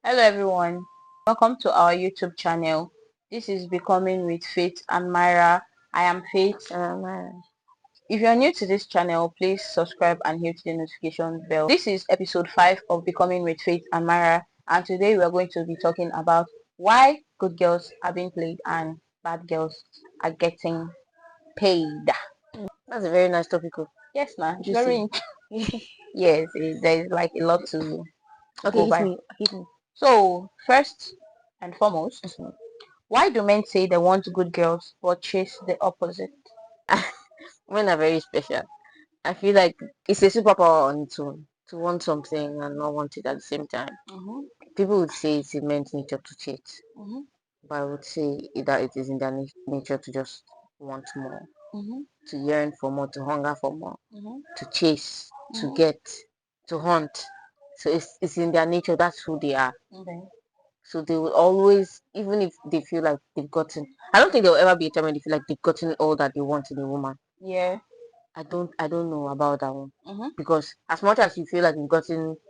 Hello everyone, welcome to our YouTube channel. This is Becoming with Fayt and Myra. I am Fayt. If you're new to this channel, please subscribe and hit the notification bell. This is episode 5 of Becoming with Fayt and Myra, and today we are going to be talking about why good girls are being played and bad girls are getting paid. That's a very nice topic. Yes, man. Juicy. Yes, there's like a lot to Okay, go hit by. me. Hit me. So, first and foremost, why do men say they want good girls but chase the opposite? Men are very special. I feel like it's a superpower on its own to want something and not want it at the same time. Mm-hmm. People would say it's in men's nature to cheat, Mm-hmm. but I would say that it is in their nature to just want more, Mm-hmm. to yearn for more, to hunger for more, Mm-hmm. to chase, to Mm-hmm. get, to hunt. So it's in their nature. That's who they are. Okay. So they will always, even if they feel like they've gotten, I don't think there will ever be a time when they feel like they've gotten all that they want in a woman. Yeah. I don't know about that one. Mm-hmm. Because as much as you feel like To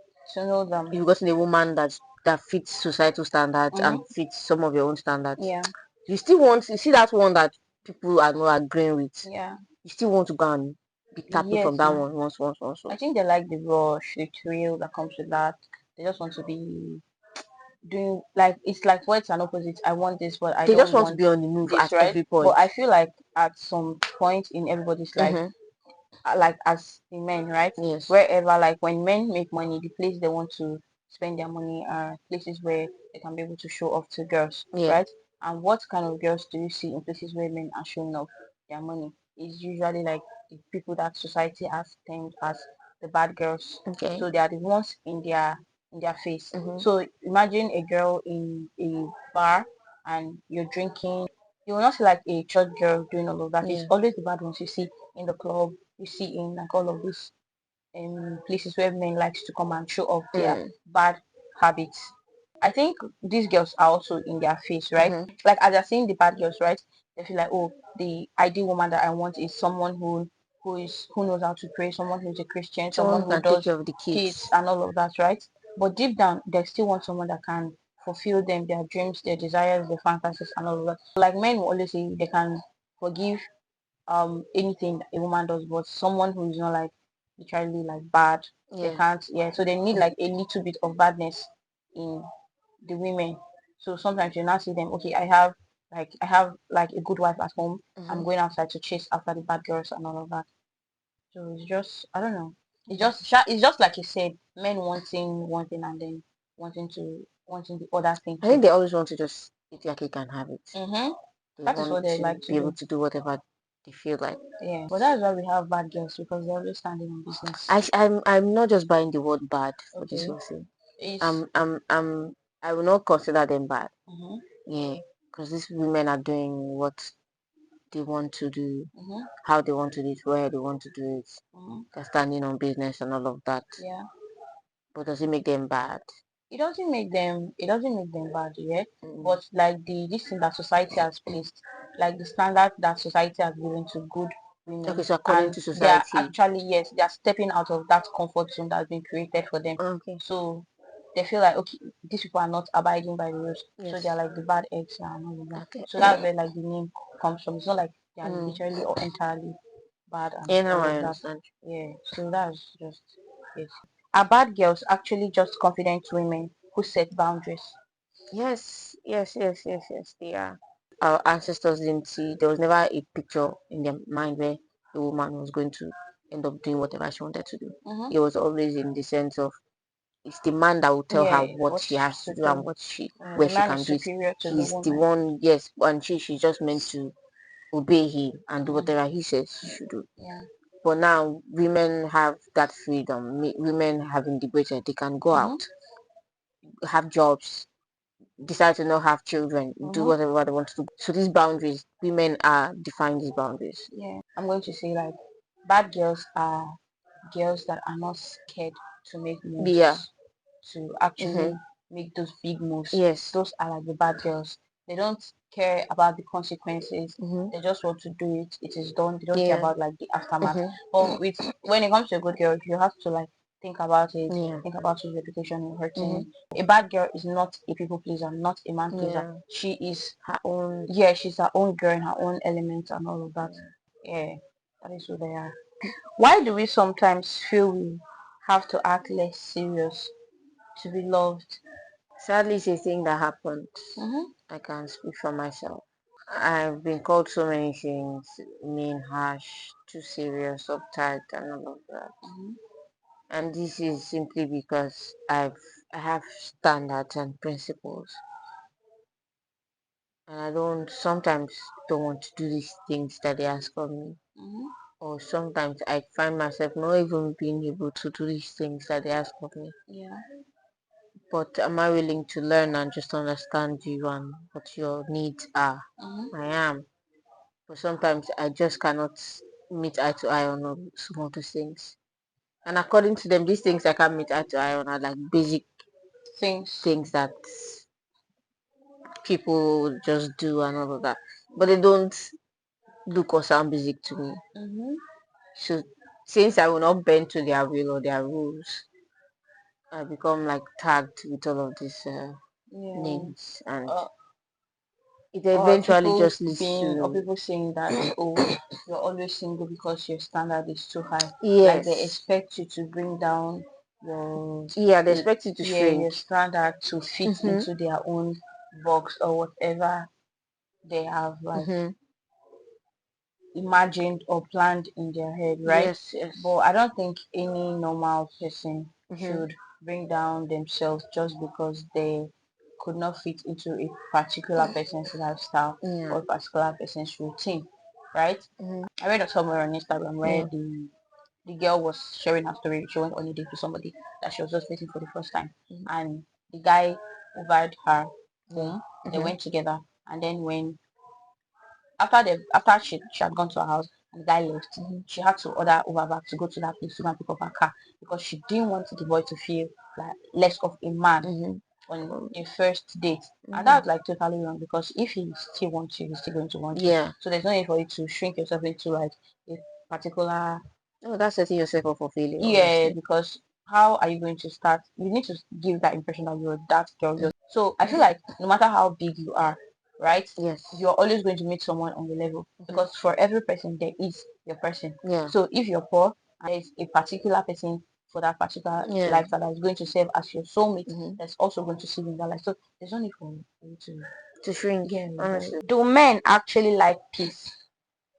know them. you've gotten a woman that fits societal standards Mm-hmm. and fits some of your own standards, Yeah. you see that one that people are not agreeing with. Yeah. You still want to go and be tapping from Yes, that man. one once. I think they like the rush, the thrill that comes with that. They just want to be doing like it's like words and opposites. I want this, but I They just don't want to want be on the move this, at right? every But point. I feel like at some point in everybody's life, Mm-hmm. like as the men, right? Yes. Wherever, like when men make money, the place they want to spend their money are places where they can be able to show off to girls, Yeah. right? And what kind of girls do you see in places where men are showing off their money? Is usually like the people that society has termed as the bad girls. Okay. So they are the ones in their face. Mm-hmm. So imagine a girl in a bar and you're drinking. You will not see like a church girl doing all of that. It's Yeah. always the bad ones you see in the club, you see in like all of these places where men likes to come and show off their Mm. bad habits. I think these girls are also in their face, right? Mm-hmm. Like as they're seeing the bad girls, right? They feel like, oh, the ideal woman that I want is someone who knows how to pray, someone who's a Christian, Someone someone who who can take does care of the kids kids. and all of that, right? But deep down, they still want someone that can fulfill them, their dreams, their desires, their fantasies, and all of that. Like men will always say they can forgive anything a woman does, but someone who is not like literally like bad, they Yeah. can't. Yeah, so they need like a little bit of badness in the women. So sometimes you now see them, okay, I have like a good wife at home. Mm-hmm. I'm going outside to chase after the bad girls and all of that. So it's just, I don't know, it's just like you said, men wanting one thing and then wanting the other thing I too. think they always want to just eat their cake and have it. Mm-hmm. They That is want what they to like to be able do. to do whatever they feel like. Yeah, but that's why we have bad girls because they're always standing on business. I'm not just buying the word bad for this Okay, whole thing. it's I'm I will not consider them bad. mm-hmm, Yeah, because these women are doing what they want to do, mm-hmm, how they want to do it, where they want to do it. mm-hmm, They're standing on business and all of that. yeah. But does it make them bad? It doesn't make them bad, yeah. Mm. But like this thing that society has placed, like the standard that society has given to good Okay, women, so according and to they are society. actually, yes, they are stepping out of that comfort zone that's been created for them. Okay. So they feel like, okay, these people are not abiding by the rules, so they are Yes. like the bad eggs and all of that. Okay. So that's where like the name comes from. It's not like they are Mm. literally or entirely bad and Yeah, now all I of that. understand. Yeah, so that's just it. Are bad girls actually just confident women who set boundaries? Yes. They are. Our ancestors didn't see. There was never a picture in their mind where a woman was going to end up doing whatever she wanted to do. Mm-hmm. It was always in the sense of it's the man that will tell her Yeah, what what she has to to do and do. what she The where she man can is do it. superior to the He's the woman. one, yes, and she's just meant to obey him and do Mm-hmm. whatever he says she should do. Yeah. But now women have that freedom. Women have integrated. They can go Mm-hmm. out, have jobs, decide to not have children, do Mm-hmm. whatever they want to do. So these boundaries, women are define these boundaries. Yeah. I'm going to say like bad girls are girls that are not scared to make Yeah. moves, to actually Mm-hmm. make those big moves. Yes. Those are like the bad girls. They don't care about the consequences. Mm-hmm. They just want to do it. It is done. They don't care Yeah. about like the aftermath. Mm-hmm. But with when it comes to a good girl, you have to like think about it, Yeah. think about his reputation in Mm-hmm. hurting. A bad girl is not a people pleaser, not a man pleaser. Yeah. She is, Her own. yeah, she's her own girl in her own element and all of that. Yeah, that is who they are. Why do we sometimes feel we have to act less serious to be loved? Sadly, it's a thing that happened. Mm-hmm. I can speak for myself. I've been called so many things, mean, harsh, too serious, uptight, and all of that. Mm-hmm. And this is simply because I have standards and principles, and I don't want to do these things that they ask of me. Mm-hmm. Or sometimes I find myself not even being able to do these things that they ask of me. Yeah. But am I willing to learn and just understand you and what your needs are? Mm-hmm. I am. But sometimes I just cannot meet eye to eye on some of those things. And according to them, these things I can't meet eye to eye on are like basic Things. things that people just do and all of that. But they don't look or sound basic to me. Mm-hmm. So since I will not bend to their will or their rules, I become like tagged with all of these Yeah. names, and Uh, it or eventually people just leads being, or to people saying that, oh, you're always single because your standard is too high. Like they yes, expect you to bring down your, yeah, they expect you to yeah, shrink. your standard to fit Mhm, into their own box or whatever they have like mhm. imagined or planned in their head, right? Yes, yes. But I don't think any normal person Mhm. should bring down themselves just because they could not fit into a particular person's lifestyle Yeah. or a particular person's routine, right? Mhm. I read somewhere on Instagram where Yeah. the girl was sharing her story. She went on a date with somebody that she was just dating for the first time, Mhm. and the guy invited her Yeah. home. They Mhm. went together, and then when after she had gone to her house and the guy left, Mhm. she had to order Uber back to go to that place to go and pick up her car because she didn't want the boy to feel like less of a man Mhm. on Um, a first date. And mhm. that's like totally wrong because if he still wants you, he's still going to want you. Yeah. So there's no need for you to shrink yourself into like a particular, Oh, that's setting yourself up for failure, yeah, honestly. because how are you going to start? You need to give that impression that you're that girl. Mm. So I feel like no matter how big you are, right, Yes. you're always going to meet someone on your level Mhm. because for every person there is your person. Yeah. So if you're poor and there's a particular person for that particular Yeah. lifestyle that is going to serve as your soulmate, Mhm. that's also going to see you in that life. So there's no need for you to, To shrink, yeah. honestly. Do men actually like peace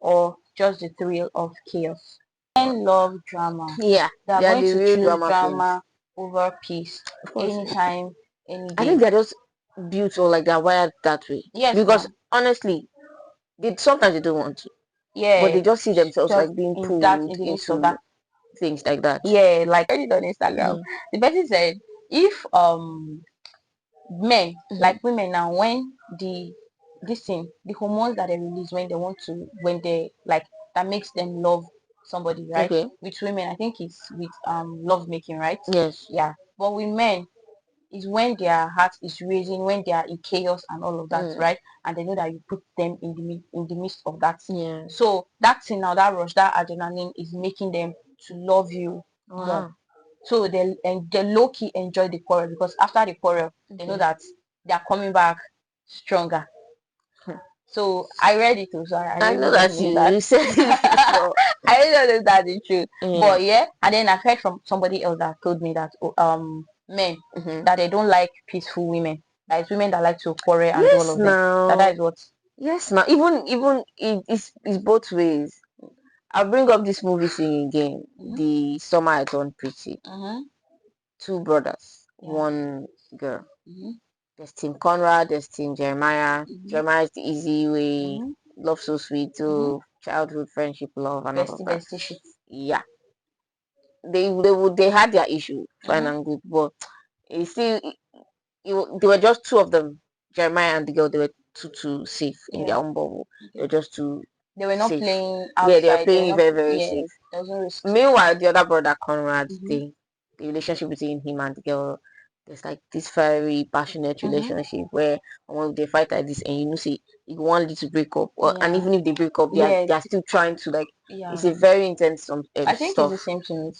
or just the thrill of chaos? Men love drama. Yeah. They are They are going the to real choose drama queens. drama over peace Of course. anytime, any I day. think they're just built or like they're wired that way. Yes, Because now. honestly, they sometimes they don't want to. But Yeah, they just see themselves stuff like being in that pulled in the midst of into that. things like that. Yeah, like I read it on Instagram. Mhm. The person said if men Mhm. like women now when this thing the hormones that they release when they want to when they like that makes them love somebody, right? Okay. With women I think it's with love making, right? Yes. Yeah, but with men is when their heart is racing, when they are in chaos and all of that, Mm. right? And they know that you put them in in the midst of that. Yeah. So that thing now, that rush, that adrenaline is making them to love you more. Wow. So they low key enjoy the quarrel because after the quarrel, they know Okay. that they are coming back stronger. So I read it too, so I I really know don't that know that. you said it before. I really don't know that the truth. Yeah. But yeah, and then I've heard from somebody else that told me that men Hmm. that they don't like peaceful women. That it's women that like to quarrel and do all Yes, of them. That now. is what. Yes, now. Even it's both ways. I'll bring up this movie thing again. Mm-hmm, The Summer I Turned Pretty. mm-hmm, Two brothers, yeah. one girl. Mm-hmm, There's Team Conrad, there's Team Jeremiah. mm-hmm, Jeremiah is the easy way, mm-hmm, love so sweet, mm-hmm. to childhood friendship, love, and all of Bestie, that. bestie shit. Yeah, they had their issue, fine Mm-hmm, and good, but it's still they were just two of them, Jeremiah and the girl. They were too safe in their yeah. own bubble. They Okay. were just too They were not safe. playing Yeah, they were outside. They were playing it not. very very Yeah, safe. there was no risk. Meanwhile, the other brother Conrad, Mm-hmm, the relationship between him and the girl, there's like this very passionate mm-hmm, relationship where when they fight like this, and you know, see, you want it to break up, and yeah, even if they break up, yeah, they are still trying to like. yeah. It's a very intense I think it's the stuff. same thing.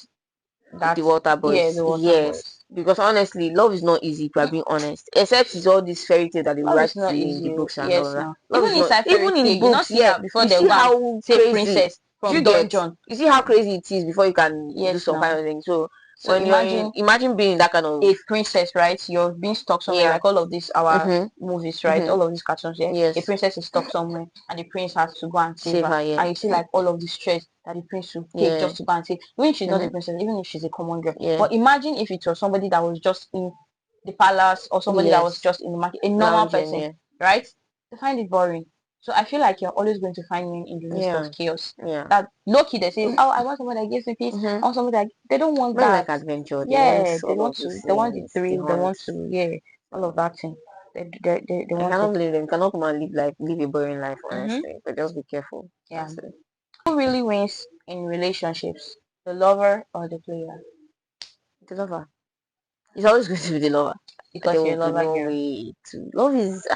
The That's water yeah, boys. the water Yes. boys. Because honestly, love is not easy, if we are being honest. Except it's all these fairy tales that they Love write is not to you in easy. the Oh. books and all Yes, of that. now. Love Even is not inside even fairy in tale, the you not books, see yeah. how before You they see go and how say crazy princess from you get. dungeon. You see how crazy it is before you can do Yes, some now. kind of thing. So So when you're in, imagine imagine being in that kind of, a princess, right? You're being stuck somewhere, yeah. like all of these our Mhm. movies, right? Mhm. All of these cartoons, yeah. A Yes. princess is stuck somewhere, and the prince has to go and save Save her. her, yeah. And you see, like all of the stress that the prince will take Yeah. just to go and save. Even if she's not a Mhm. princess, even if she's a common girl. Yeah. But imagine if it was somebody that was just in the palace or somebody that was Yes. just in the market, a normal Lounging, person, yeah. right? They find it boring. So I feel like you're always going to find me in the midst of Yeah. chaos. Yeah. That low key they say, oh, I want somebody that gives me peace. Mhm. I want somebody that they don't want Men that. like adventure. They want Yeah, they all want of to. those They want the things. The thrill. They hunt. want to. Yeah, all of So that thing. They I want cannot it. blame them. Cannot come and live a boring life, Mm-hmm. honestly. But just be careful. Yeah. That's it. Who really wins in relationships? The lover or the player? The lover. It's always going to be the lover. Because There you're will a be lover no girl. way to. Love is.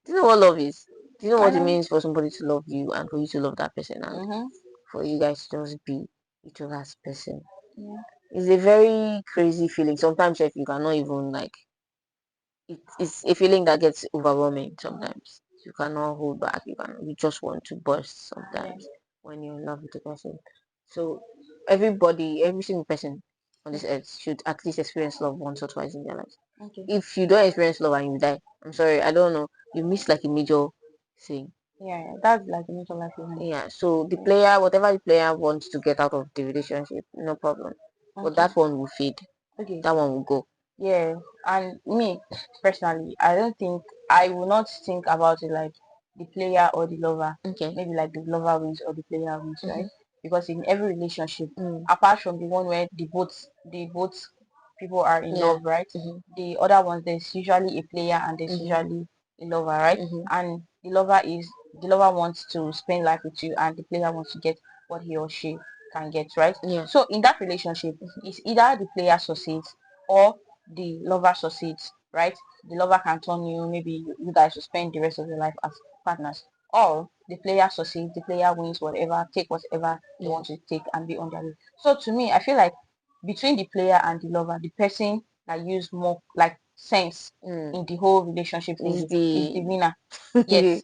Do you know what love is? Do you know I what it know. means for somebody to love you and for you to love that person and Mm-hmm. for you guys to just be each other's person? Yeah. It's a very crazy feeling. Sometimes if you cannot even like it's a feeling that gets overwhelming Mm-hmm. sometimes. You cannot hold back. You just want to burst Yeah. sometimes when you're in love with a person. So everybody, every single person on this earth should at least experience love once or twice in their lives. Okay. If you don't experience love and you die, I'm sorry, I don't know. You miss like a major thing. Yeah, yeah. That's like the major life event. Yeah. So the Yeah. player, whatever the player wants to get out of the relationship, no problem. But Okay. that one will fade. Okay. That one will go. Yeah, and me personally, I don't think I will not think about it like the player or the lover. Okay. Maybe like the lover wins or the player wins, right? Mm-hmm. Because in every relationship, Mm. apart from the one where the both people are in Yeah. love, right? Mm-hmm. The other ones there's usually a player and there's Mm-hmm. usually a lover, right? Mm-hmm. And the lover wants to spend life with you and the player wants to get what he or she can get, right? Yeah. So in that relationship, it's either the player succeeds or the lover succeeds, right? The lover can turn you, maybe you guys will spend the rest of your life as partners. Or the player succeeds, the player wins whatever, take whatever they Yeah. want to take and be on their way. So to me, I feel like between the player and the lover, the person that use more like sense Mm. in the whole relationship Is thing is the the winner. Yes.